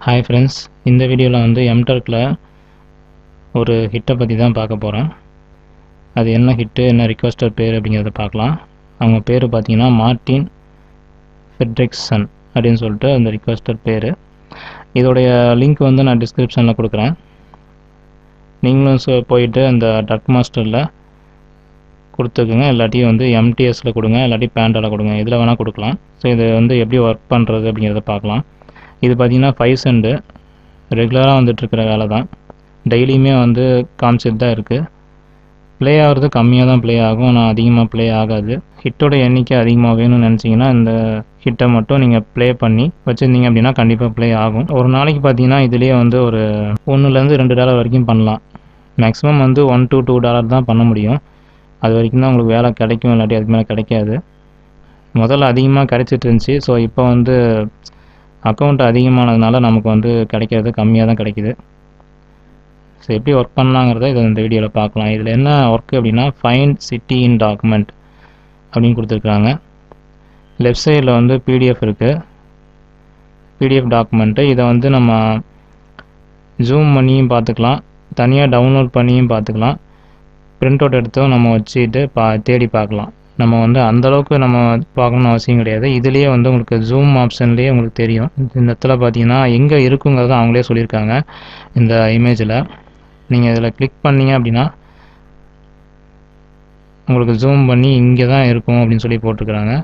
Hi friends, இந்த வீடியோவில் வந்து Mturkல ஒரு ஹிட்டை பற்றி தான் பார்க்க போகிறேன். அது என்ன ஹிட்டு, என்ன ரிக்வெஸ்டர் பேர் அப்படிங்கிறத பார்க்கலாம். அவங்க பேர் பார்த்தீங்கன்னா மார்ட்டின் ஃபெட்ரிக்சன் அப்படின்னு சொல்லிட்டு அந்த ரிக்வெஸ்டர் பேர். இதோடைய லிங்க் வந்து நான் டிஸ்கிரிப்ஷனில் கொடுக்குறேன். நீங்களும் போயிட்டு அந்த டக் மாஸ்டரில் கொடுத்துக்குங்க, இல்லாட்டி வந்து எம்டிஎஸில் கொடுங்க, இல்லாட்டி பேண்டாவில் கொடுங்க, இதில் வேணால் கொடுக்கலாம். ஸோ இது வந்து எப்படி ஒர்க் பண்ணுறது அப்படிங்கிறத பார்க்கலாம். இது பார்த்திங்கன்னா 5 சென்ட் ரெகுலராக வந்துட்டுருக்கிற வேலை தான். டெய்லியுமே வந்து காமிச்சிட்டு தான் இருக்குது. ப்ளே ஆகிறது கம்மியாக தான் ப்ளே ஆகும், ஆனால் அதிகமாக ப்ளே ஆகாது. ஹிட்டோட எண்ணிக்கை அதிகமாக வேணும்னு நினச்சிங்கன்னா இந்த ஹிட்டை மட்டும் நீங்கள் ப்ளே பண்ணி வச்சுருந்தீங்க அப்படின்னா கண்டிப்பாக ப்ளே ஆகும். ஒரு நாளைக்கு பார்த்தீங்கன்னா இதுலேயே வந்து ஒரு $1 to $2 வரைக்கும் பண்ணலாம். மேக்ஸிமம் வந்து $1 to $2 தான் பண்ண முடியும். அது வரைக்கும் தான் உங்களுக்கு வேலை கிடைக்கும், இல்லாட்டி அதுக்கு மேலே கிடைக்காது. முதல்ல அதிகமாக கிடைச்சிட்டு இருந்துச்சு. ஸோ இப்போ வந்து அக்கௌண்ட் அதிகமானதுனால நமக்கு வந்து கிடைக்கிறது கம்மியாக தான் கிடைக்கிது. ஸோ எப்படி ஒர்க் பண்ணலாங்கிறத இதை இந்த வீடியோவில் பார்க்கலாம். இதில் என்ன ஒர்க்கு அப்படின்னா ஃபைண்ட் சிட்டி இன் டாக்குமெண்ட் அப்படின்னு கொடுத்துருக்குறாங்க. லெஃப்ட் சைடில் வந்து பிடிஎஃப் இருக்குது, பிடிஎஃப் டாக்குமெண்ட்டு. இதை வந்து நம்ம ஜூம் பண்ணியும் பார்த்துக்கலாம், தனியாக டவுன்லோட் பண்ணியும் பார்த்துக்கலாம், பிரிண்ட் அவுட் எடுத்தும் நம்ம வச்சுட்டு தேடி பார்க்கலாம். நம்ம வந்து அந்தளவுக்கு நம்ம பார்க்கணுன்னு அவசியம் கிடையாது. இதுலேயே வந்து உங்களுக்கு ஜூம் ஆப்ஷன்லேயே உங்களுக்கு தெரியும். இந்த இடத்துல பார்த்தீங்கன்னா எங்கே இருக்குங்கிறத அவங்களே சொல்லியிருக்காங்க. இந்த இமேஜில் நீங்கள் இதில் கிளிக் பண்ணிங்க அப்படின்னா உங்களுக்கு ஜூம் பண்ணி இங்கே தான் இருக்கும் அப்படின்னு சொல்லி போட்டிருக்கிறாங்க.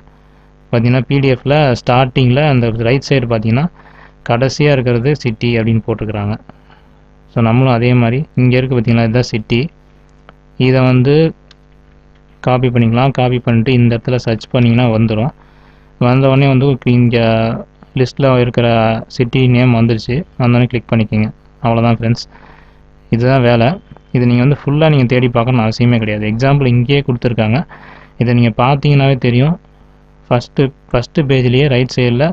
பார்த்தீங்கன்னா பிடிஎஃப்பில் ஸ்டார்டிங்கில் அந்த ரைட் சைடு பார்த்தீங்கன்னா கடைசியாக இருக்கிறது சிட்டி அப்படின்னு போட்டிருக்கிறாங்க. ஸோ நம்மளும் அதே மாதிரி இங்கே இருக்குது பார்த்தீங்கன்னா இதுதான் சிட்டி. இதை வந்து காப்பி பண்ணிக்கலாம். காப்பி பண்ணிட்டு இந்த இடத்துல சர்ச் பண்ணிங்கன்னா வந்துடும். வந்தோடனே வந்து இங்கே லிஸ்ட்டில் இருக்கிற சிட்டி நேம் வந்துடுச்சு. வந்தோடனே கிளிக் பண்ணிக்கோங்க. அவ்வளோதான் ஃப்ரெண்ட்ஸ், இதுதான் வேலை. இது நீங்கள் வந்து ஃபுல்லாக நீங்கள் தேடி பார்க்கணும்னு அவசியமே கிடையாது. எக்ஸாம்பிள் இங்கேயே கொடுத்துருக்காங்க. இதை நீங்கள் பார்த்தீங்கன்னாவே தெரியும். ஃபஸ்ட்டு பேஜ்லேயே ரைட் சைடில்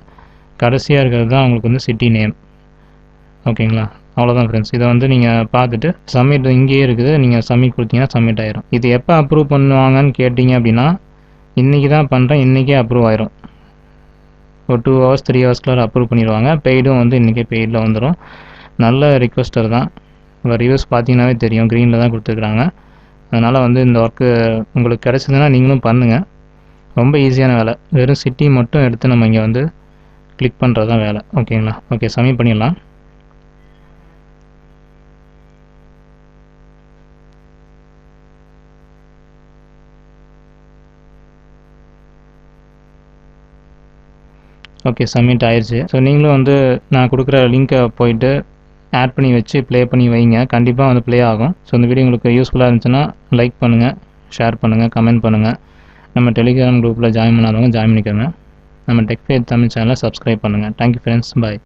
கடைசியாக இருக்கிறது தான் உங்களுக்கு வந்து சிட்டி நேம். ஓகேங்களா? அவ்வளோதான் ஃப்ரெண்ட்ஸ். இதை வந்து நீங்கள் பார்த்துட்டு சப்மிட் இங்கேயே இருக்குது, நீங்கள் சப்மிட் கொடுத்தீங்கன்னா சப்மிட் ஆயிரும். இது எப்போ அப்ரூவ் பண்ணுவாங்கன்னு கேட்டிங்க அப்படின்னா இன்றைக்கி தான் பண்ணுறேன், இன்றைக்கே அப்ரூவ் ஆயிரும். ஒரு 2 hours 3 hours அப்ரூவ் பண்ணிடுவாங்க. பெய்டும் வந்து இன்றைக்கே பெய்டில் வந்துடும். நல்ல ரிக்வெஸ்டர் தான். இப்போ ரிவ்யூஸ் பார்த்தீங்கன்னாவே தெரியும், க்ரீனில் தான் கொடுத்துருக்குறாங்க. அதனால் வந்து இந்த ஒர்க்கு உங்களுக்கு கிடச்சிதுன்னா நீங்களும் பண்ணுங்கள். ரொம்ப ஈஸியான வேலை. வெறும் சிட்டி மட்டும் எடுத்து நம்ம இங்கே வந்து கிளிக் பண்ணுறது தான் வேலை. ஓகேங்களா? ஓகே, சப்மிட் பண்ணிடலாம். ஓகே, சப்மிட் ஆயிடுச்சு. ஸோ நீங்களும் வந்து நான் கொடுக்குற லிங்க்கை போயிட்டு ஆட் பண்ணி வச்சு ப்ளே பண்ணி வைங்க. கண்டிப்பாக வந்து ப்ளே ஆகும். ஸோ இந்த வீடியோ உங்களுக்கு யூஸ்ஃபுல்லாக இருந்துச்சுன்னா லைக் பண்ணுங்கள், ஷேர் பண்ணுங்கள், கமெண்ட் பண்ணுங்கள். நம்ம டெலிகிராம் குரூப்பில் ஜாயின் பண்ணாதவங்க ஜாயின் பண்ணிக்கோங்க. நம்ம டெக் ஃபேத் தமிழ் சேனலை சப்ஸ்கிரைப் பண்ணுங்கள். தேங்க்யூ ஃப்ரெண்ட்ஸ், பாய்.